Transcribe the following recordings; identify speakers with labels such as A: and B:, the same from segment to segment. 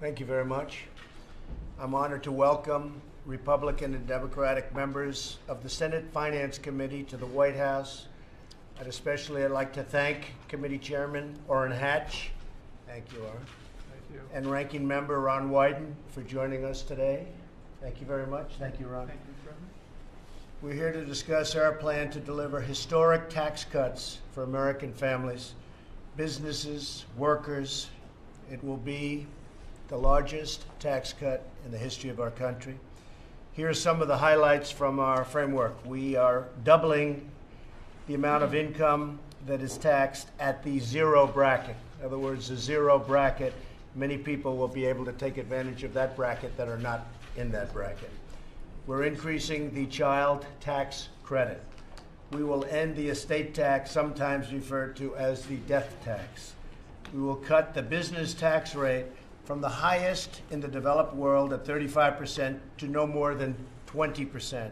A: Thank you very much. I'm honored to welcome Republican and Democratic members of the Senate Finance Committee to the White House. And especially I'd like to thank Committee Chairman Orrin Hatch. Thank you, Orrin.
B: Thank you.
A: And Ranking Member Ron Wyden for joining us today. Thank you very much. Thank you, Ron.
B: Thank you, President.
A: We're here to discuss our plan to deliver historic tax cuts for American families, businesses, workers. It will be the largest tax cut in the history of our country. Here are some of the highlights from our framework. We are doubling the amount of income that is taxed at the zero bracket. In other words, the zero bracket, many people will be able to take advantage of that bracket that are not in that bracket. We're increasing the child tax credit. We will end the estate tax, sometimes referred to as the death tax. We will cut the business tax rate from the highest in the developed world at 35% to no more than 20%.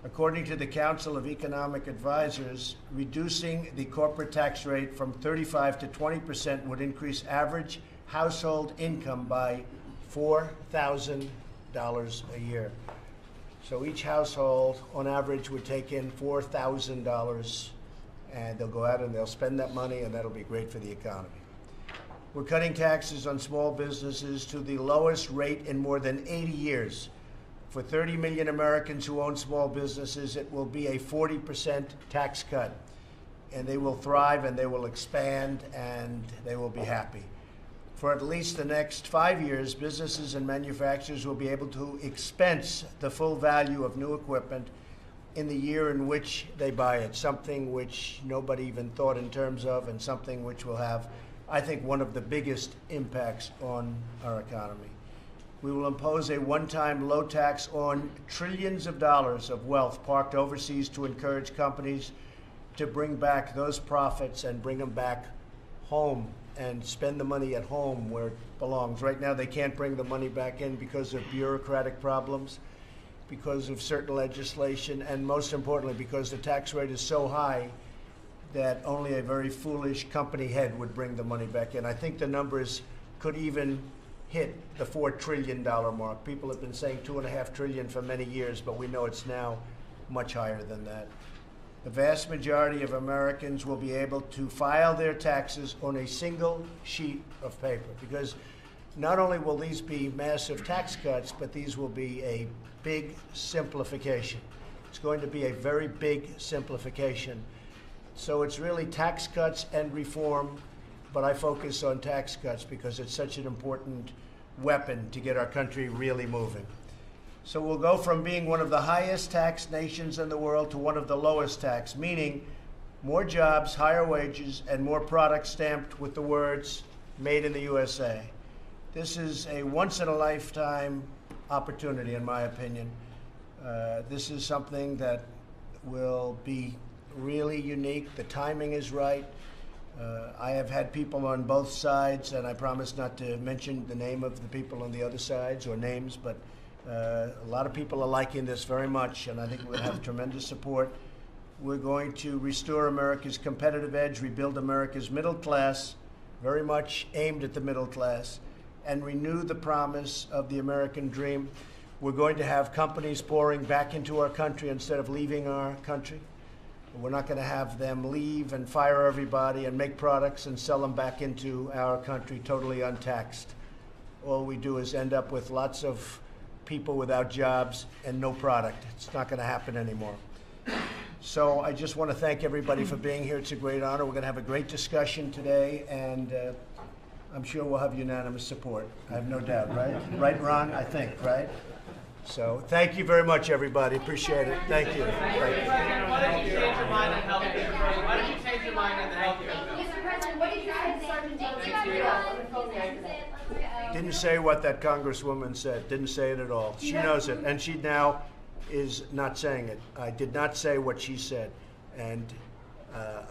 A: According to the Council of Economic Advisors, reducing the corporate tax rate from 35 to 20% would increase average household income by $4,000 a year. So each household, on average, would take in $4,000, and they'll go out and they'll spend that money, and that'll be great for the economy. We're cutting taxes on small businesses to the lowest rate in more than 80 years. For 30 million Americans who own small businesses, it will be a 40% tax cut. And they will thrive, and they will expand, and they will be happy. For at least the next 5 years, businesses and manufacturers will be able to expense the full value of new equipment in the year in which they buy it, something which nobody even thought in terms of, and something which will have, I think, one of the biggest impacts on our economy. We will impose a one-time low tax on trillions of dollars of wealth parked overseas to encourage companies to bring back those profits and bring them back home and spend the money at home where it belongs. Right now, they can't bring the money back in because of bureaucratic problems, because of certain legislation, and most importantly, because the tax rate is so high that only a very foolish company head would bring the money back in. I think the numbers could even hit the $4 trillion mark. People have been saying $2.5 trillion for many years, but we know it's now much higher than that. The vast majority of Americans will be able to file their taxes on a single sheet of paper, because not only will these be massive tax cuts, but these will be a big simplification. It's going to be a very big simplification. So it's really tax cuts and reform, but I focus on tax cuts because it's such an important weapon to get our country really moving. So we'll go from being one of the highest taxed nations in the world to one of the lowest tax, meaning more jobs, higher wages, and more products stamped with the words, "Made in the USA." This is a once-in-a-lifetime opportunity, in my opinion. This is something that will be really unique. The timing is right. I have had people on both sides, and I promise not to mention the name of the people on the other sides or names, but a lot of people are liking this very much, and I think we'll have tremendous support. We're going to restore America's competitive edge, rebuild America's middle class, very much aimed at the middle class, and renew the promise of the American dream. We're going to have companies pouring back into our country instead of leaving our country. We're not going to have them leave and fire everybody and make products and sell them back into our country totally untaxed. All we do is end up with lots of people without jobs and no product. It's not going to happen anymore. So I just want to thank everybody for being here. It's a great honor. We're going to have a great discussion today, and I'm sure we'll have unanimous support. I have no doubt, right? Right, Ron? I think, right? So thank you very much, everybody. Appreciate it. Thank you. Thank you.
C: Why don't you change your mind on healthcare? Why don't you change your mind on the healthcare?
D: Mr. President, what did you say?
A: Didn't say what that congresswoman said. Didn't say it at all. She knows it, and she now is not saying it. I did not say what she said, and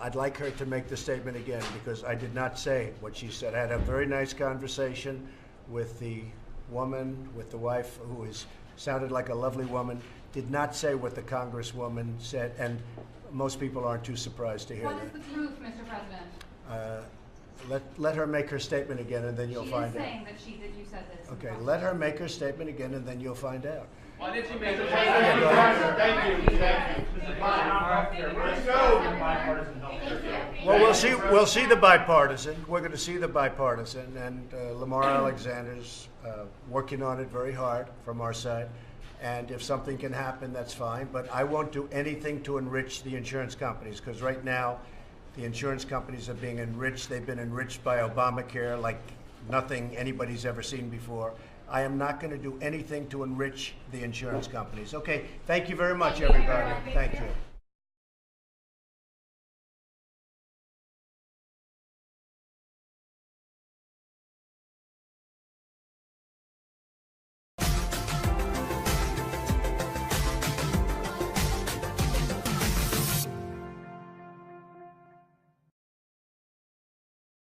A: I'd like her to make the statement again, because I did not say what she said. I had a very nice conversation with the woman, with the wife, who sounded like a lovely woman. Did not say what the congresswoman said, and most people aren't too surprised to hear that.
D: What is the truth, Mr. President?
A: let her make her statement again, and then you'll
B: She
A: find
B: is
A: out.
B: saying that you said that it's
A: Okay,
B: improper.
A: let her make her statement again, and then you'll find out.
C: Why did you make the
A: Yeah, go ahead.
E: Thank you. Let's go.
A: Well, we'll see the bipartisan. We're going to see the bipartisan, and Lamar Alexander's working on it very hard from our side. And if something can happen, that's fine. But I won't do anything to enrich the insurance companies, because right now, the insurance companies are being enriched. They've been enriched by Obamacare like nothing anybody's ever seen before. I am not going to do anything to enrich the insurance companies. Okay, thank you very much, everybody. Thank you.